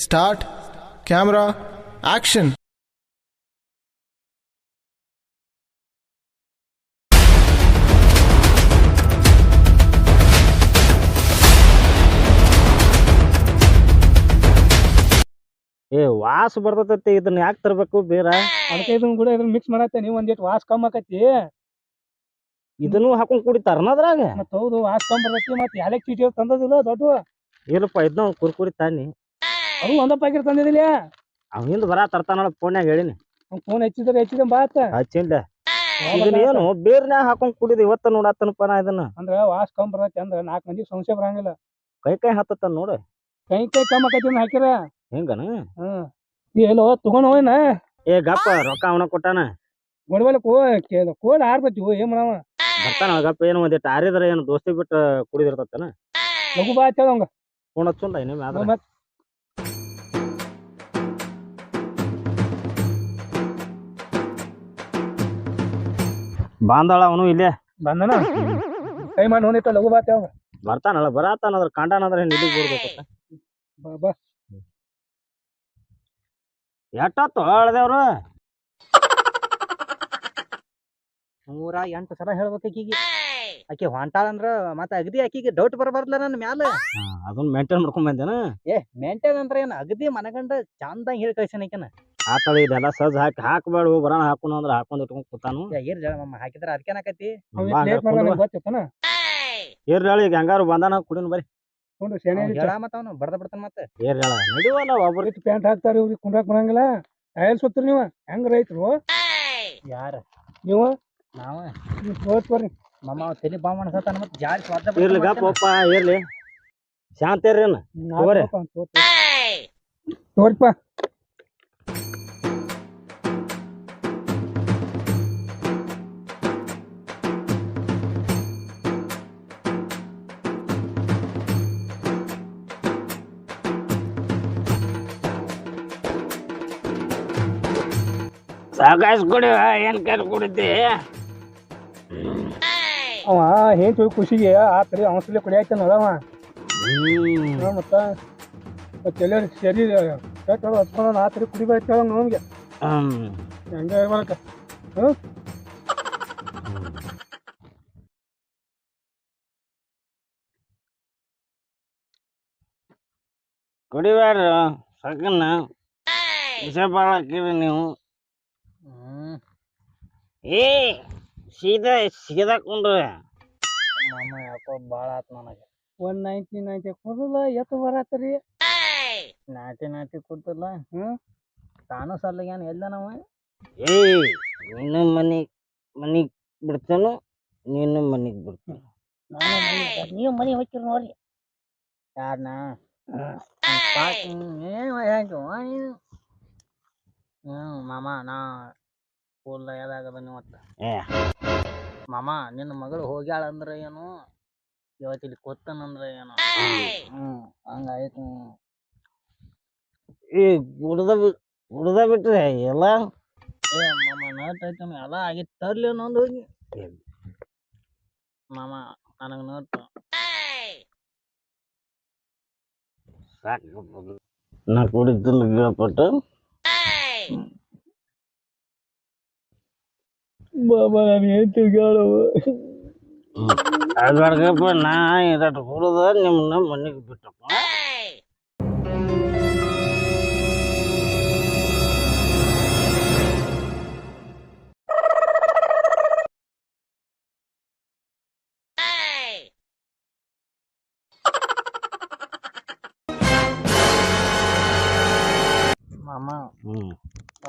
Start camera action. ವಾಸ ಬರ್ತೈತಿ, ಇದನ್ನ ಯಾಕೆ ತರಬೇಕು ಬೇರೆ? ಅದಕ್ಕೆ ಇದನ್ನ ಕೂಡ ಇದ್ರ ಮಿಕ್ಸ್ ಮಾಡತ್ತೆ. ನೀವು ಒಂದಿಟ್ಟು ವಾಸ್ ಕಮ್ಮಿ ಆಕತಿ. ಇದನ್ನು ಹಾಕೊಂಡ್ ಕುಡಿತಾರನ ಅದ್ರಾಗ? ಮತ್ತ ಹೌದು, ವಾಸ್ ಕಮ್ಮಿ ಬರ್ತೈತಿ. ಮತ್ತೆ ಯಾಲಕ್ ಚೀಟಿ ತಂದದಿಲ್ಲ ದೊಡ್ಡ ಇಲ್ಲಪ್ಪ, ಇದನ್ನ ಕುರ್ಕುರಿ ತಾನಿ. ಅದು ಒಂದ ಪ್ಯಾಕೆಟ್ ತಂದಿದಿಲ್ಲ. ಅವಿಂದ ಬರ ತರ್ತಾನಳ, ಫೋನ್ಯಾಗ ಹೇಳಿನಿ. ಫೋನ್ ಹೆಚ್ಚಿದ ಬಾತ ಹಚ್ಚಿಲ್ಲ. ಇದನ್ನ ಏನು ಬೇರ್ನ್ಯಾಗ ಹಾಕೊಂಡ್ ಕುಡಿದ ಇವತ್ತ ನೋಡತ್ತನಪ್ಪ ನಾ ಇದನ್ನ. ಅಂದ್ರ ವಾಸ್ ಕಮ್ಮಿ ಬರ್ತೈತಿ ಅಂದ್ರ 4 ಮಂದಿ ಸಂಶಯ ಬರಂಗಿಲ್ಲ. ಕೈ ಹತ್ತತ್ತ ನೋಡು. ಕೈ ಕಮ್ಮಿ ಆಕತಿ ಅಂತ ಹಾಕಿರ ಹೆಂಗನ? ಎಲ್ಲೋ ತಗೊಂಡ್ ಹೋಯ್ನ. ಗಪ್ಪ, ರೊಕ್ಕ ಅವನ ಕೊಟ್ಟಾನ. ಗೊಡವಲಕ್ ಕೋಲ್ ಆಡ್ತೈತಿ. ಏನ್ ಮಾಡವ? ಬರ್ತಾನ ಗಪ್ಪ. ಏನು ಒಂದಿಟ್ಟು ಆರಿದ್ರ ಏನು ದೋಸ್ತಿ ಬಿಟ್ಟು ಕುಡಿದಿರ್ತನ. ಲಘು ಬಾ ಹಚ್ಚವಂಗ ಫೋನ್ ಹಚ್ಚುಂಡ ನಿಮ್ ಯಾವ್ದಾರ. ಮತ್ ಬಾಂದಾಳ ಅವನು ಇಲ್ಲೇ ಬಂದನ. ಕೈ ಮಾಡಿ ನೋಡಿತ್ತ ಲಘು ಬಾ ಹಚ್ಚವಂಗ. ಬರ್ತಾನಲ್ಲ, ಬರತಾನದ್ರ ಕಾಂಡಾನದ್ರ ನಿಲ್ಲಿಗೆ ಬಿಡ್ಬೇಕತ್ತ. ಬಾ ಎಷ್ಟತ್ತು ಹೇಳ್ದೇವ್ರು? 108 ಸಲ ಹೇಳ್ಬೇಕು ಆಕಿಗೆ. ಆಕಿ ಹೊಂಟಾಳ ಅಂದ್ರ ಮತ್ತ ಅಗದಿ ಆಕಿಗೆ ಡೌಟ್ ಬರಬಾರ್ದಲ್ಲ ನನ್ನ ಮ್ಯಾಲ. ಅದನ್ನ ಮೇಂಟೈನ್ ಮಾಡ್ಕೊಂಡ್ ಬಂದೇನ. ಮೇಂಟೈನ್ ಅಂದ್ರ ಏನ್ ಅಗದಿ ಮನಗಂಡ ಚಂದಂಗ್ ಹೇಳಿ ಕಳ್ಸೇನ ಆಕಿನ. ಆತಳ ಇದೆಲ್ಲ ಸಜ್ ಹಾಕ್ಬೇಡ, ಬರೋಣ ಹಾಕೋಣ ಅಂದ್ರ ಹಾಕೊಂಡ್ ಇಟ್ಕೊಂಡ್ ಕೂತಾನು. ಏರ್ ಜಳಮಮ್ಮ ಹಾಕಿದ್ರ ಅದಕ್ಕೇನಾಕತಿ. ಗೊತ್ತಿತ್ತನ. ಏರ್ಯಾಳ ಈಗ ಹೆಂಗಾರು ಬಂದಾನ, ಕುಡಿನ ಬರ್ರಿ. ನೋಡ್ರಿ ಶೇಣೆ ಹೇಳ ಮತ್ತ ಅವನು ಬಡ್ದ ಬಿಡ್ತಾನ. ಮತ್ತೆ ಏರ್ಯಾಳ ನಡಿವಲ್ಲ ಒಬ್ರು. ಪ್ಯಾಂಟ್ ಹಾಕ್ತಾರ, ಇವ್ರಿಗೆ ಕುಂಡ್ರಾಕ್ ಬರಂಗಿಲ್ಲ. ಅಯಲ್ ಸುತ್ರಿ ನೀವ ಹೆಂಗ ರೈತರು? ಯಾರ ನೀವು? ನಾವ ಬರ್ರಿ ಮಮ್ಮ ತಲಿ ಬಾ ಮಾಡ್ಸತಾನ. ಮತ್ತೆ ಜಾರಿ ಸ್ವಾದ ಇರ್ಲಿ ಗಪ್ಪ ಇರ್ಲಿ, ಶಾಂತ ಇರ್ರಿ. ತೋರಿಪ್ಪ. ಸಾಕಾಸ್ ಕುಡಿ, ಏನ್ ಕರ್ ಕುಡಿತಿ? ಅವ ಏನ್ ಖುಷಿಗೆ ಆತ್ರಿ ಅವಸಲಿ ಕುಡಿಯಾಯ್ತಾನ ಅವ. ಮತ್ತ ಎಲ್ಲರೂ ಸರಿ ಹಚ್ಕೊಂಡ್ ಆತ್ರಿ ಕುಡಿಬೇಕ ನಮ್ಗೆ. ಹೆಂಗ ಹೇಳ್ಬೇಕ? ಕುಡಿಬ್ಯಾಡ್ರಿ ಸಕನ್ನ. ವಿಷ ಬಾಳ ಹಾಕಿರಿ ನೀವು. ಸೀದಾ ಕುಂಡ್ರಿ. ಮಮ್ಮ ಯಾಕೋ ಬಾಳ ಆತ್ ನನಗ. 190 ಕೊಡಲ್ಲ. ಎತ್ತು ಬರತ್ರಿ 90 ಕೊಡ್ತಿಲ್ಲ. ತಾನು ಸಲ್ಲಗೇನು ಎಲ್ಲ ನಾವು. ನೀನು ಮನಿಗ್ ಬಿಡ್ತೇನು, ನೀನು ಮನಿಗ್ ಬಿಡ್ತೇನೆ. ನೀವು ಮನೆ ಹೋಗ್ತಿರ್ ನೋಡ್ರಿ. ಯಾರನ್ನ ಮಾಮ ನಾ ಫುಲ್ ಯಾವ್ದಾಗದ ನೀವತ್ತ. ಮಾಮ ನಿನ್ನ ಮಗಳು ಹೋಗ್ಯಾಳ ಅಂದ್ರ ಏನು, ಇವತ್ತು ಇಲ್ಲಿ ಕೂತನಂದ್ರ ಏನು. ಹಂಗಾಯ್ತು. ಗುಡ್ದ ಬಿಟ್ರೆ ಎಲ್ಲ ಮಾಮ ನಟ್ ಐತನ ಎಲ್ಲ ಆಗಿತ್ತು. ತರ್ಲಿ ಅನ್ನೊಂದು ಹೋಗಿ ಮಾಮ ನನಗೆ ನೋಡ್ತು ಸಾಕು. ನಾ ಕುಡಿತಿಲ್ಲ ಗಿಡಪಟ್ಟು. ಬಾಬಾ ನಾನು ಹೇಳ್ತೀವಿ ಅದ್ಬಾರ್ದಪ್ಪ. ನಾ ಇದಟ್ಟು ಕುಡ್ದ ನಿಮ್ಮನ್ನ ಮನೆಗೆ ಬಿಟ್ಟಪ್ಪ. ಮಾಮ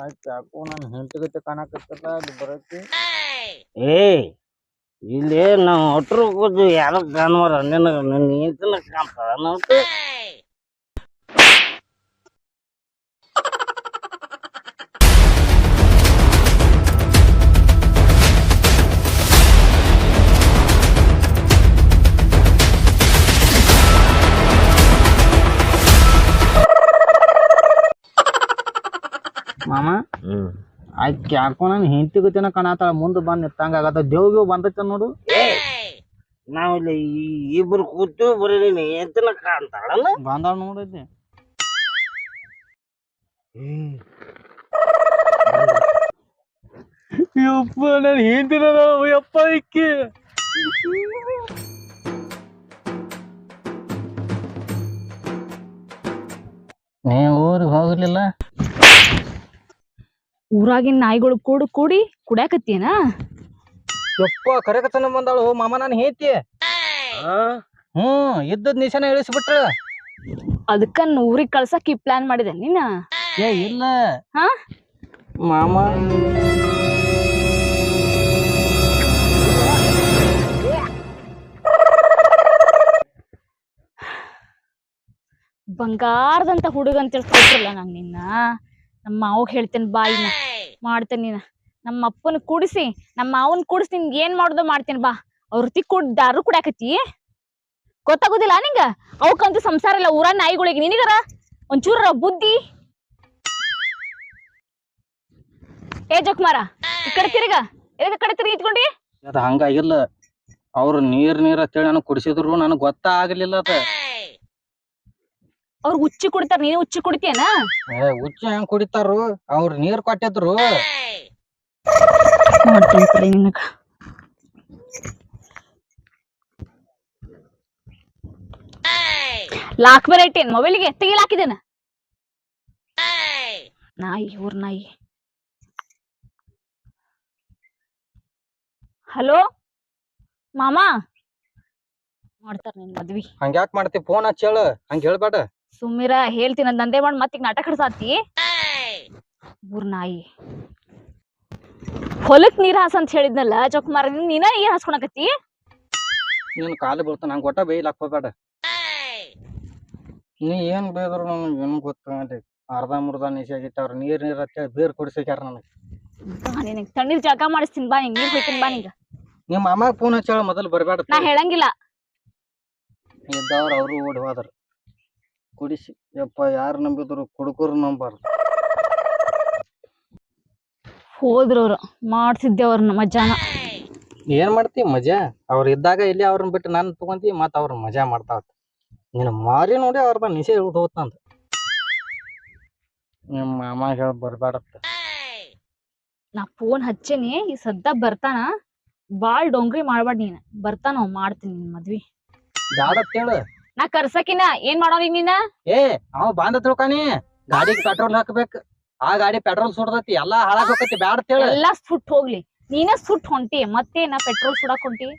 ಆಯ್ತು. ಯಾಕೋ ನಾನು ಹೆಂಡತಿ ಕಾಣಕತ್ತದ ಅಲ್ಲಿ ಬರಕ್ಕೆ. ಇಲ್ಲಿ ನಾವು ಒಟ್ಟರು ಕೂತು ಯಾರು ಕಾಣುವರ ನಿನಗ ನಿನ್ನ ಹೆಂಡತಿನ ಕಾಣ್ತಾಳ ನಾವು. ಮಾಮ ಆಯ್ತು. ಯಾಕೋ ನಾನು ಹೆಂಡತಿ ಗತಿನ ಕಾಣತಾಳ. ಮುಂದೆ ಬಂದು ನಿತ್ತಂಗ ಆಗತ್ತ. ದೇವ್ಗೆ ಬಂದೈತೆ ನೋಡು. ನಾವಿಲ್ಲಿ ಇಬ್ರು ಕೂತು ಬರೀ ನೀನ್ ಹೆಂಡತಿನ ಕಾಣ್ತಾಳಲ್ಲ. ಬಾಂಧಾಳ ನೋಡೈತಿ. ಯಪ್ಪ ನಾನು ಹಿಂದಿನ ಯಪ್ಪ ಇಕ್ಕಿ ನೀ ಊರಿಗೆ ಹೋಗ್ಲಿಲ್ಲ ಊರಾಗಿನ ನಾಯಿಗಳು ಕೂಡಿ ಕುಡ್ಯಾಕತ್ತೇನ? ಯಪ್ಪ ಕರೆಕತನ ಬಂದಾಳು ಮಾಮ ನಾನು ಹೇತಿ ಇದ್ದದ್ ನಿಶಾನ ಇಳಿಸ್ಬಿಟ್ರ ಅದಕ್ಕ ಊರಿಗೆ ಕಳ್ಸಕ್ ಈ ಪ್ಲಾನ್ ಮಾಡಿದೆ ನೀನ? ಏ ಇಲ್ಲ ಹಾ ಮಾಮ ಬಂಗಾರದಂತ ಹುಡುಗ ಅಂತ ಕೊಟ್ರಲ್ಲ ನಂಗ್ ನಿನ್ನ. ನಮ್ಮ ಮಾವಗ್ ಹೇಳ್ತೇನೆ ಬಾಯಿನ ಮಾಡ್ತೇನೆ ನೀನ. ನಮ್ಮ ಅಪ್ಪನ ಕೂಡಿಸಿ ನಮ್ಮ ಮಾವನ್ ಕೂಡಿಸಿ ನಿನ್ಗೆ ಏನ್ ಮಾಡೋದು ಮಾಡ್ತೇನೆ ಬಾ. ಅವ್ರತಿ ದಾರು ಕುಡ್ಯಾಕತ್ತಿ ಗೊತ್ತಾಗುದಿಲ್ಲ ನಿಂಗ? ಅವಕ್ಕಂತೂ ಸಂಸಾರ ಇಲ್ಲ ಊರ ನಾಯಿಗಳಿಗೆ. ನಿನಗರ ಒಂಚೂರ ಬುದ್ಧಿ? ಏ ಜೋಕ್ಮಾರ ಈ ಕಡೆ ತಿರ್ಗ ಕಡೆ ತಿರ್ಗಿ ಇಟ್ಕೊಂಡಿ. ಅದ ಹಂಗಾಗಿಲ್ಲ, ಅವ್ರು ನೀರ್ ಅಂತೇಳಿ ನನಗ್ ಕುಡಿಸಿದ್ರು ನನಗ್ ಗೊತ್ತಾಗ್ಲಿಲ್ಲ ಅದ. ಅವ್ರ ಉಚ್ಚಿ ಕುಡಿತಾರ, ನೀನು ಉಚ್ಚಿ ಕುಡಿತೇನ? ಉಚ್ಚ ಹೆಂಗ್ ಕುಡಿತಾರು? ಅವ್ರ ನೀರ್ ಕೊಟ್ಟಿದ್ರು. ನಿನಗ ಲಾಕ್ ಬೇರೆ ಇಟ್ಟೇನ್ ಮೊಬೈಲ್ಗೆ, ತೆಗಿಲ್ ಹಾಕಿದೇನ? ನಾಯಿ ಊರ್ ನಾಯಿ. ಹಲೋ ಮಾಮಾ, ಮಾಡ್ತಾರ ನಿನ್ ಮದ್ವಿ. ಹಂಗ್ಯಾಕ್ ಮಾಡ್ತಿ? ಫೋನ್ ಹಚ್ಚೇಳ, ಹಂಗ ಹೇಳ್ಬೇಡ. ಸುಮ್ಮಿರ ಹೇಳ್ತೀನಿ ಅದ್ ನಂದೇ ಮಾಡಿ ಮತ್ತೀಗ ನಾಟಕ ಹಿಡ್ಸಾತಿ. ಊರ್ ನಾಯಿ. ಹೊಲಕ್ ನೀರ್ ಹಾಸ ಅಂತ ಹೇಳಿದ್ನಲ್ಲ ಚೊಕ್ಮಾರ, ನೀನ ನೀರ್ ಹಾಸ್ಕೊಳಕತ್ತಿ? ನೀನ್ ಕಾಲು ಬೀಳ್ತಾನ, ಹಂಗ ಒಟ್ಟ ಬೇಯ್ಲಾಕ್ ಹೋಗ್ಬೇಡ. ನೀ ಏನ್ ಬೇದ್ರು ನನಗೆ ಏನು ಗೊತ್ತ? ಅರ್ಧ ಮುರ್ಧ ನಿಶೆ ಆಗೈತಿ. ಅವ್ರ ನೀರ್ ಅಂತೇಳಿ ಬೇರ್ ಕುಡಿಸ್ಯಾರ ನನಗೆ. ನಿನಗ್ ತಣ್ಣೀರ್ ಜಳಕ ಮಾಡಿಸ್ತೀನಿ ಬಾ, ನಿಂಗ್ ನೀರ್ ಹೋಯ್ತೀನಿ ಬಾ. ನಿಂಗ ನಿಮ್ಮ ಮಾಮಾಗ ಫೋನ್ ಹಚ್ಚೇಳ, ಮೊದಲು ಬರ್ಬೇಡ. ನಾ ಹೇಳಂಗಿಲ್ಲ. ಇದ್ದವ್ರು ಅವರು ಓಡಿ ಹೋದ್ರ ಕುಡಿಸಿ. ಯಪ್ಪ ಯಾರು ನಂಬಿದ್ರು ಕುಡುಕರು ನಂಬಾರ್ದು. ಹೋದ್ರವ್ರು ಮಾಡ್ತಿದ್ದೇವ್ರನ್ನ ಮಜಾನ. ಏನ್ ಮಾಡ್ತಿ ಮಜಾ? ಅವ್ರ ಇದ್ದಾಗ ಇಲ್ಲಿ ಅವ್ರನ್ನ ಬಿಟ್ಟು ನಾನು ತಗೊಂತಿ, ಮತ್ ಅವ್ರ ಮಜಾ ಮಾಡ್ತಾವ. ನೀನು ಮಾರಿ ನೋಡಿ ಅವ್ರದ ನಿಶೆ ಇಳ್ದು ಹೋತಂತ. ನಿಮ್ಮ ಮಾಮ ಹೇಳ ಬರ್ಬೇಡತ್ತ. ನಾ ಫೋನ್ ಹಚ್ಚೇನಿ, ಈ ಸದ್ದ ಬರ್ತಾನ. ಬಾಳ್ ಡೊಂಗ್ರಿ ಮಾಡ್ಬೇಡ ನೀನ್. ಬರ್ತಾನ ಮಾಡ್ತೀನಿ ನಿನ್ ಮದ್ವಿ. ಬ್ಯಾಡತ್ ಹೇಳು. ನಾ ಕರ್ಸಕಿನ ಏನ್ ಮಾಡೋನಿ ನೀನ? ಏ ಅವ ಬಾಂಧ ತಿಳ್ಕಾನಿ, ಗಾಡಿಗೆ ಪೆಟ್ರೋಲ್ ಹಾಕ್ಬೇಕು. ಆ ಗಾಡಿ ಪೆಟ್ರೋಲ್ ಸುಡ್ದತಿ, ಎಲ್ಲಾ ಹಾಳಾಗೋಕತಿ. ಬ್ಯಾಡತ್ ಹೇಳು. ಎಲ್ಲಾ ಸುಟ್ ಹೋಗ್ಲಿ, ನೀನ ಸುಟ್ ಹೊಂಟಿ. ಮತ್ತೇನ ಪೆಟ್ರೋಲ್ ಸುಡಾಕ್ ಹೊಂಟಿ?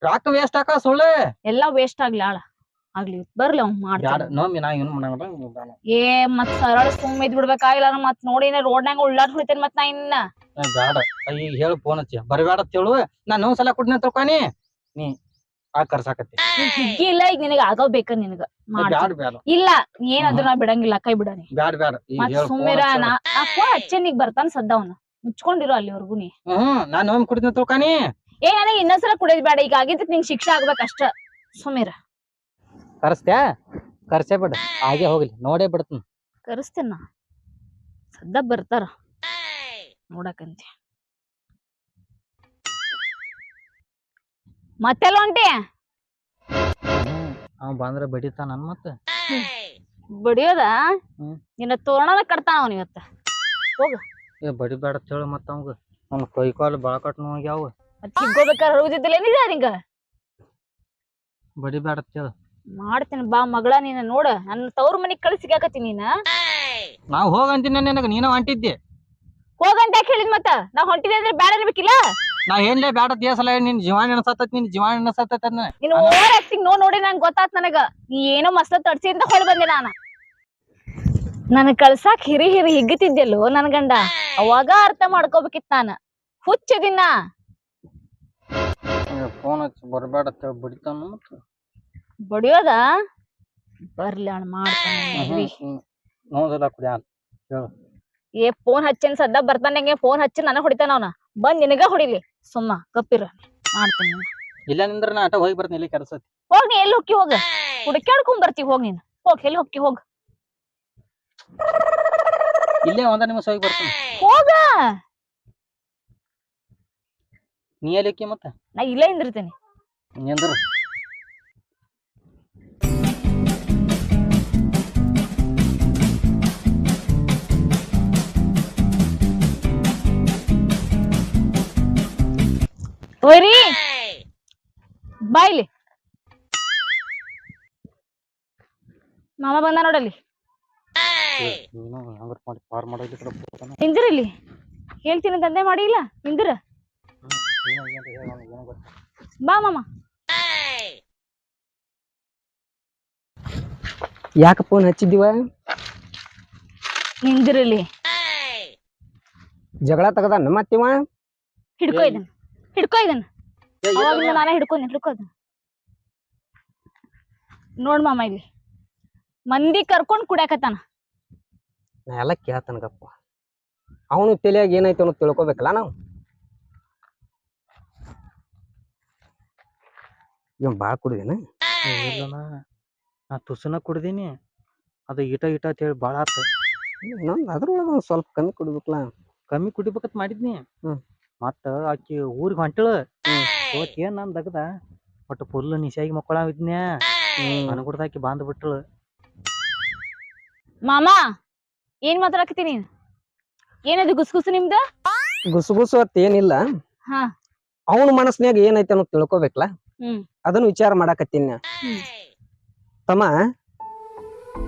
ರಾಕ್ ವೇಸ್ಟ್ ಹಾಕ ಸುಳ್ಳು. ಎಲ್ಲಾ ವೇಸ್ಟ್ ಆಗ್ಲಿ, ಆಳ ಆಗ್ಲಿ. ಬರ್ಲಿ ಅವ್ನ್ ಮಾಡ್ತಾನ. ನೋಮಿ ನಾ ಏನು ಮಾಡಂಗಿಲ್ಲ. ಏ ಮತ್ ಸರಳ ಸುಮ್ಮ ಇದ್ ಬಿಡ್ಬೇಕಾಗಿಲ್ಲ. ಮತ್ ನೋಡಿ ರೋಡ್ನಾಗ ಉಳ್ಳಾಡ್ ಹೊಡಿತೇನೆ ಮತ್ ನಾ ಇನ್ನ. ಬ್ಯಾಡ ಈಗ ಹೇಳು, ಫೋನ್ ಹಚ್ಚಿ ಬರ್ಬೇಡತ್ ಹೇಳು. ನಾನು ಒಂದ್ಸಲ ಕುಡ್ನ ತಿಳ್ಕಾನಿ, ನೀ ಆ ಕರ್ಸಾಕತ್ತಿ. ಹಿಗ್ಗಿ ಇಲ್ಲ ಈಗ ನಿನಗ ಆಗೋ ಬೇಕ ನಿನಗ. ಬ್ಯಾಡ ಬ್ಯಾಡ ಇಲ್ಲ ಏನಾದ್ರು ನಾ ಬಿಡಂಗಿಲ್ಲ, ಕೈ ಬಿಡನಿ. ಬ್ಯಾಡ ಬ್ಯಾಡ ಮತ್ ಸುಮ್ಮಿರ. ನಾ ಫೋನ್ ಹಚ್ಚೇನಿಗ್ ಬರ್ತಾನ ಸದ್ದವನ. ಮುಚ್ಕೊಂಡಿರೋ ಅಲ್ಲಿವರ್ಗು ನೀ. ನಾನ್ ನೋಮ್ ಕುಡಿದ್ನ ತಿಳ್ಕಾನಿ. ಏ ನನಗೆ ಇನ್ನೊಂದ್ಸಲ ಕುಡಿಯೋದ್ ಬೇಡ. ಈಗ ಆಗಿದ್ದಕ್ ನಿಂಗ್ ಶಿಕ್ಷೆ ಆಗ್ಬೇಕಷ್ಟ. ಸುಮ್ಮಿರ. ಕರ್ಸ್ತ್ಯಾ? ಕರ್ಸೇ ಬಿಡ, ಹಾಗೆ ಹೋಗ್ಲಿ. ನೋಡೇ ಬಿಡ್ತೀನಿ. ಕರೆಸ್ತೇನ ಸದ್ದ ಬರ್ತಾರ ನೋಡಕಂತೆ. ಮತ್ತೆಲ್ಲ ಹೊಂಟಿ? ಅವ ಬಂದ್ರೆ ಬಡಿತಾ ನನ್ ಮತ್ತ. ಬಡಿಯೋದ? ನಿನ್ನ ತೋರಣನ ಕಟ್ತಾನ ಅವನ್ ಇವತ್ತ. ಹೋಗ. ಏ ಬಡಿಬೇಡ ಹೇಳು. ಮತ್ತ ಅವಂಗ ನನ್ ಕೈ ಕಾಲು ಬಾಳಕಟ್ ನೋಗ್ಯಾವ. ಮತ್ ಹಿಗ್ಗೋಬೇಕಾದ್ರೆ ಹರುದಿದ್ದಿಲ್ಲ ಏನಿದೆ ನಿಂಗ? ಬಡಿಬೇಡ ಹೇಳು. ಮಾಡ್ತೇನೆ ಬಾ ಮಗಳ. ನೀನ ನೋಡ ನನ್ನ ತವ್ರ ಮನಿಗ್ ಕಳಿಸಿಗಾಕತಿ ನೀನ. ನಾವ್ ಹೋಗಂತೀನಿ ನಿನಗ, ನೀನ ಹೊಂಟಿದ್ದೆ. ಹೋಗಂತ ಯಾಕೆ ಹೇಳಿದ್ ಮತ್ತ? ನಾ ಹೊಂಟಿದೆ ಅಂದ್ರೆ ಬ್ಯಾಡ ಅನ್ಬೇಕಿಲ್ಲ? ನಾ ಏನ್ಲೇ ಬ್ಯಾಡ ದೇಸಲ ನಿನ್ ಜೀವಾನ ಎಣಸತ್ತ, ನಿನ್ ಜೀವಾನ ಎಣಸತ್ತ. ನೀನ್ ಓವರ್ ಆಕ್ಟಿಂಗ್ ನೋಡಿ ನಂಗೆ ಗೊತ್ತಾತ್ ನನಗ. ನೀ ಏನೋ ಮಸ್ತ ತಡ್ಸಿ ಅಂತ ಹೊಳ್ ಬಂದೆ ನಾನು. ನನ್ ಕಳ್ಸಾಕ್ ಹಿರಿ ಹಿಗ್ಗತಿದ್ದೆಲ್ಲೋ ನನ್ ಗಂಡ. ಅವಾಗ ಅರ್ಥ ಮಾಡ್ಕೋಬೇಕಿತ್ ನಾನು. ಹುಚ್ಚದಿನ ಫೋನ್ ಹಚ್ಚಿ ಬರ್ಬೇಡ ಬಡಿತಾನ. ಬಡಿಯೋದ? ಬರ್ಲಿ ಅಣ್ಣ ಮಾಡ್ತಾನೆ. ನೋದಲ್ಲ ಕುಡಿಯ ಹೇಳು. ಏ ಫೋನ್ ಹಚ್ಚೇನ್ ಸದ್ದ ಬರ್ತಾನೆ. ಫೋನ್ ಹಚ್ಚಿ ನನಗ್ ಹೊಡಿತಾನ ಅವನ. ಬಂದ್ ನಿನಗ ಹೊಡಿಲಿ. ಸುಮ್ಮ ಕಪ್ಪಿರ ಮಾಡ್ತಾನೆ. ಇಲ್ಲ ನಿಂದ್ರ ನಾ ಆಟ ಹೋಗಿ ಬರ್ತೀನಿ. ಇಲ್ಲಿ ಕೆಲ್ಸ ಹೋಗ್. ನೀ ಎಲ್ಲಿ ಹೊಕ್ಕಿ? ಹೋಗ ಹುಡುಕ್ಯಾಡ್ಕೊಂಡ್ ಬರ್ತೀವಿ. ಹೋಗ್ ನೀನ್. ಹೋಗ್ ಎಲ್ಲಿ ಹೊಕ್ಕಿ? ಹೋಗ್. ಇಲ್ಲೇ ಒಂದ ನಿಮಿಷ ಹೋಗಿ ಬರ್ತೀನಿ. ಹೋಗ. ನೀ ಎಲ್ಲಿ ಮತ್ತ? ನಾ ಇಲ್ಲೇ ಇಂದಿರ್ತೇನೆ. ನಿಂದ್ರ ಹೋಯ್ರಿ ಬಾಯ್ಲಿ ಮಾಮ ಬಂದ ನೋಡಲ್ಲಿ ನೀನು ಹಂಗಾರ ಮಾಡಿ ಪಾರ್ ಮಾಡೋದು ಕಡೆ ಹೋಗ್ತಾನ. ನಿಂದಿರಲ್ಲಿ ಹೇಳ್ತೀನಿ ದಂಧೆ ಮಾಡಿಲ್ಲ ನಿಂದಿರ ಬಾ ಮಾಮ. ಯಾಕ ಫೋನ್ ಹಚ್ಚಿದ್ದೀವ? ನಿಂದಿರಲ್ಲಿ ಜಗಳ ತಗದಾನ ಮತ್ತಿವ? ಹಿಡ್ಕೊ ಇದನ್ನ ಅವಾಗಿಂದ ನಾನೇ ಹಿಡ್ಕೊ ಇದನ್ನ. ನೋಡ್ ಮಾಮ ಇಲ್ಲಿ ಮಂದಿ ಕರ್ಕೊಂಡ್ ಕುಡ್ಯಾಕತ್ತಾನ. ನಾ ಎಲ್ಲ ಕೇಳ್ತಾನಗಪ್ಪ. ಅವನು ತಲೆಯಾಗ ಏನೈತೆ ಅನ್ನೋದು ತಿಳ್ಕೊಬೇಕಲ್ಲ ನಾವು. ಇವ್ ಬಾಳ ಕುಡಿದೇನ? ಇಲ್ಲನ ನಾ ತುಸನ ಕುಡ್ದೀನಿ, ಅದು ಈಟ ಅಂತ ಹೇಳಿ ಭಾಳ ಆತ. ನಂದು ಅದ್ರೊಳಗ ಒಂದ್ ಸ್ವಲ್ಪ ಕಮ್ಮಿ ಕುಡಿಬೇಕಲ್ಲ. ಕಮ್ಮಿ ಕುಡಿಬೇಕಂತ ಮಾಡಿದ್ನಿ. ಹ್ಮ್. ಮತ್ತ ಆಕಿ ಊರಿಗೆ ಹೊಂಟಳು. ಇವತ್ತು ಏನ್ ನಂದು ದಗದ ಒಟ್ಟು ಫುಲ್ ನಿಶಾಗಿ ಮಕ್ಕಳಾವಿದ್ನ್ಯಾ. ಅನುಗುಡ್ದ ಆಕಿ ಬಾಂದ್ ಬಿಟ್ಟಳು. ಮಾಮ ಏನ್ ಮಾತಾಡಕತ್ತೀನಿ? ಏನದು ಗುಸ್ಗುಸು ನಿಮ್ದ? ಗುಸುಗುಸು ಅತ್ ಏನಿಲ್ಲ. ಹಾ. ಅವನ ಮನಸ್ನ್ಯಾಗ ಏನೈತೆ ಅನ್ನೋದು ತಿಳ್ಕೊಬೇಕಲ್ಲ. ಹ್ಮ್. ಅದನ್ನ ವಿಚಾರ ಮಾಡಾಕತ್ತೀನಿ. ಹ್ಮ್. ತಮ್ಮ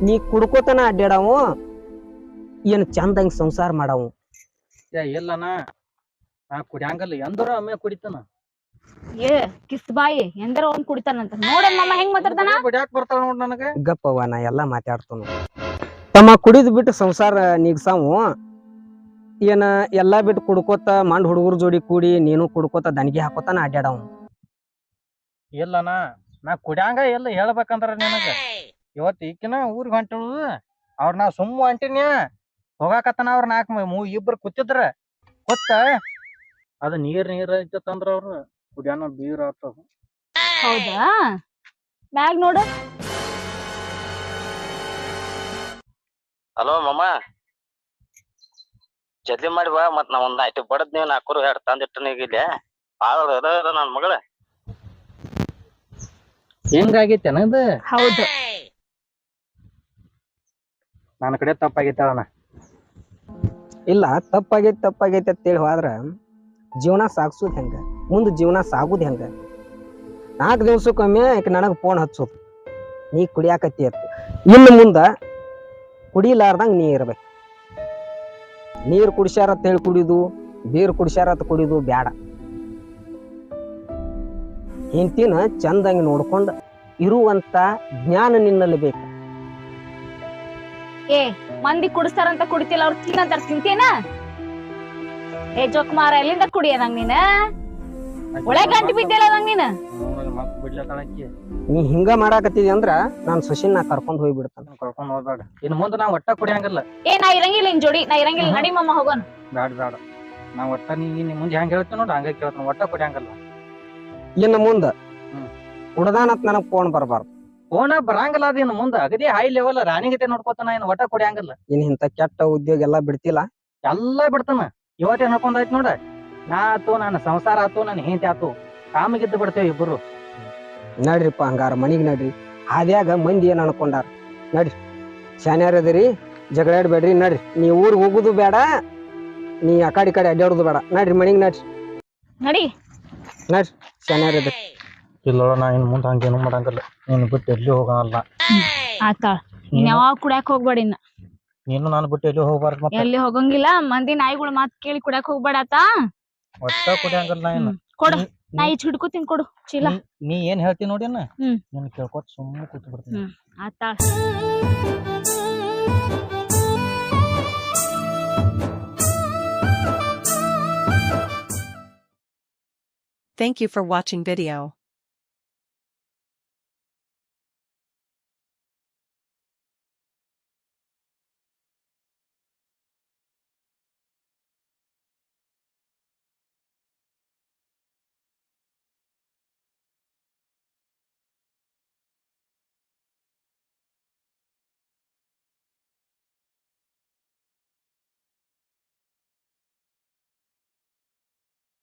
ನೀ ಕುಡ್ಕೋತನ ಅಡ್ಡಾಡವು ಏನ್ ಚಂದಂಗ್ ಸಂಸಾರ ಮಾಡವು? ಇಲ್ಲನ ನಾ ಕುಡಿಯಂಗಲ್ಲ, ಎಂದ್ರ ಒಮ್ಮೆ ಕುಡಿತಾನ. ಏ ಕಿಸ್ ಬಾಯಿ ಎಂದರ ಒಂದ್ ಕುಡಿತಾನಂತ ನೋಡ ಮಾಮ ಹೆಂಗ್ ಮಾತಾಡ್ತಾನ. ಕುಡಿಯಾಕ ಬರ್ತಾಳ ನೋಡ್ ನನಗ. ಗಪ್ಪವ್ವ ನಾ ಎಲ್ಲಾ ಮಾತಾಡ್ತಾನ. ತಮ್ಮ ಕುಡಿದ್ ಬಿಟ್ಟು ಸಂಸಾರ ನೀಗ್ಸಾವು ಏನ ಎಲ್ಲಾ ಬಿಟ್ಟು ಕುಡ್ಕೋತ ಮಂಡ್ ಹುಡುಗರ ಜೋಡಿ ಕೂಡಿ ನೀನು ಕುಡ್ಕೋತ ದಣಿಗೆ ಹಾಕೋತಾನ ಅಡ್ಡಾಡವು. ಇಲ್ಲನ ನಾ ಕುಡಿಯಂಗ ಎಲ್ಲ ಹೇಳ್ಬೇಕಂದ್ರ ನಿನಗ ಇವತ್ ಈಕಿನ ಊರಿಗೆ ಹೊಂಟಳು. ಅವ್ರ ನಾ ಸುಮ್ಮ ಹೊಂಟಿನ್ಯ ಹೋಗಾಕತ್ತನ. ಅವ್ರ ಇಬ್ರು ಕೂತಿದ್ರ ಕೂತ ಅದ ನೀರ್ ಐತಂದ್ರ ಅವ್ರ ಕುಡಿಯಾನ ಬೀರ್ ಆತದ. ಹೌದಾ? ಬ್ಯಾಗ್ ನೋಡು. ಹಲೋ ಮಾಮ, ಜಲ್ದಿ ಮಾಡಿ ಬಾ. ಮತ್ ನಾ ಒಂದ್ ಐಟಿ ಬಡದ್ ನೀವು ನಾಲ್ಕೂರು ಎರಡು ತಂದಿಟ್ಟನ ಈಗ ಇಲ್ಲೇ ಭಾಳ ನನ್ ಮಗಳ. ಹೆಂಗಾಗೈತೆ ಅನ್ನದ? ಹೌದು. ನನ್ನ ಕಡೆ ತಪ್ಪಾಗೈತಳನ. ಇಲ್ಲ ತಪ್ಪಾಗೈತೆ ಅಂತೇಳಿ ಹೋದ್ರ ಜೀವನ ಸಾಗ್ಸುದ್ ಹೆಂಗ? ಮುಂದ್ ಜೀವನ ಸಾಗುದ್ ಹೆಂಗ? 4 ದಿವ್ಸಕ್ಕೊಮ್ಮೆ ನನಗ್ ಫೋನ್ ಹಚ್ಚೋದು ನೀ ಕುಡಿಯಾಕತ್ತಿ ಅತ್ತ. ಇನ್ನು ಮುಂದ ಕುಡಿಲಾರ್ದಂಗ ನೀ ಇರ್ಬೇಕು. ನೀರ್ ಕುಡಿಸ್ಯಾರ ಅಂತ ಹೇಳಿ ಕುಡಿದು, ಬೀರ್ ಕುಡಿಸ್ಯಾರ ಅಂತ ಕುಡಿದು ಬ್ಯಾಡ. ಹೆಂಡತಿನ ಚಂದಂಗಿ ನೋಡ್ಕೊಂಡ್ ಇರುವಂತ ಜ್ಞಾನ ನಿನ್ನಲ್ಲಿ ಬೇಕು. ಏ ಮಂದಿ ಕುಡಿಸ್ತಾರಂತ ಕುಡಿತಿಲ್ಲ, ಅವ್ರು ತಿನ್ನಂತಾರ ತಿಂತೇನ? ಏ ಜೋಕುಮಾರ ಎಲ್ಲಿಂದ ಕುಡಿಯದಂಗ ನೀನ? ಒಳ್ಳೆ ಗಂಟು ಬಿದ್ದಿಲ್ಲ ನಂಗ ನೀನ. ನೀ ಹಿಂಗ ಮಾಡಾಕತ್ತಿದಿ ಅಂದ್ರ ನಾನ್ ಸುಶಿನ್ ನಾ ಕರ್ಕೊಂಡ್ ಹೋಗ್ಬಿಡ್ತಾನ. ಕರ್ಕೊಂಡ್ ಹೋಗ್ಬೇಡ. ಇನ್ ಮುಂದ ನಾ ಒಟ್ಟ ಕುಡಿಯಂಗಿಲ್ಲ. ಏ ನಾ ಇರಂಗಿಲ್ಲ ನಿನ್ ಜೋಡಿ, ನಾ ಇರಂಗಿಲ್ಲ. ನಡಿ ಮಮ್ಮ ಹೋಗೋಣ. ಬ್ಯಾಡ ನಾ ಒಟ್ಟ ನೀ ಮುಂದೆ ಹೆಂಗ್ ಹೇಳ್ತೀನಿ ನೋಡ್ರಿ ಹಂಗ ಕೇಳ್ತಾನ. ಒಟ್ಟ ಕುಡಿಯಂಗಿಲ್ಲ. ಇನ್ನು ಮುಂದ ಕುಡ್ದಾನತ್ ನನಗ್ ಫೋನ್ ಬರ್ಬಾರ್ದು. ಫೋನ ಬರಂಗಿಲ್ಲ. ಅದ ಇನ್ನು ಮುಂದ ಅಗದಿ ಹೈ ಲೆವೆಲ್ ರಾಣಿಗತೆ ನೋಡ್ಕೋತಾನ. ಇನ್ ಒಟ್ಟ ಕುಡಿಯಂಗಿಲ್ಲ. ಇನ್ ಇಂತ ಕೆಟ್ಟ ಉದ್ಯೋಗ ಎಲ್ಲಾ ಬಿಡ್ತಿಲ್ಲ. ಎಲ್ಲಾ ಬಿಡ್ತಾನ. ಇವತ್ತೇ ನೋಡ್ಕೊಂಡಾಯ್ತು ನೋಡ. ನಾ ಆತು, ನನ್ನ ಸಂಸಾರ ಆತು, ನನ್ನ ಹೆಂಡತಿ ಆತು, ಕಾಮಿಗಿದ್ದು ಬಿಡ್ತೇವೆ ಇಬ್ಬರು. ನಡ್ರಿಪ್ಪ ಹಂಗಾರ ಮನಿಗ್ ನಡ್ರಿ. ಹಾದ್ಯಾಗ ಮಂದಿ ಏನ್ ಅನ್ಕೊಂಡಾರ. ನಡ್ರಿ, ಶಾನ್ಯಾರ ಅದರಿ, ಜಗಳಾಡ್ಬೇಡ್ರಿ. ನಡ್ರಿ, ನೀ ಊರ್ ಹೋಗುದು ಬೇಡ, ನೀ ಆ ಕಡೆ ಅಡ್ಡಾಡುದು ಬೇಡ. ನಡ್ರಿ ಮನಿಗ್ ನಡ್ರಿ. ನಡಿ ಶಾನ್ಯಾರ ಅದರಿ. ಇಲ್ಲ ನಾ ಇನ್ ಮುಂದೆ ಹಂಗೇನು ಮಾಡಂಗಿಲ್ಲ. ನೀನು ಬಿಟ್ಟು ಎಲ್ಲಿ ಹೋಗಲ್ಲ. ಆತಾಳ. ನೀನ್ ಯಾವಾಗ ಕುಡ್ಯಾಕ್ ಹೋಗ್ಬೇಡ. ಇನ್ನ ನೀನು ನಾನು ಬಿಟ್ಟು ಎಲ್ಲಿ ಹೋಗ್ಬಾರ್ದು. ಮತ್ತೆ ಎಲ್ಲಿ ಹೋಗಂಗಿಲ್ಲ. ಮಂದಿ ನಾಯಿಗಳ ಮಾತ್ ಕೇಳಿ ಕುಡ್ಯಾಕ್ ಹೋಗ್ಬೇಡ ಆತಾ. ಒಟ್ಟ ಕುಡಿಯಂಗಿಲ್ಲ. ನಾ ಕೊಡು, ನಾ ಈಚ್ ಹಿಡ್ಕೋತೀನಿ. ಕೊಡು ಚೀಲ. ನೀ ಏನ್ ಹೇಳ್ತಿ ನೋಡಿ ನೀನ್ ಕೇಳ್ಕೊತ ಸುಮ್ಮನೆ ಕೂತು ಬಿಡ್ತೀನಿ. ಆತಾಳ. Thank you for watching video.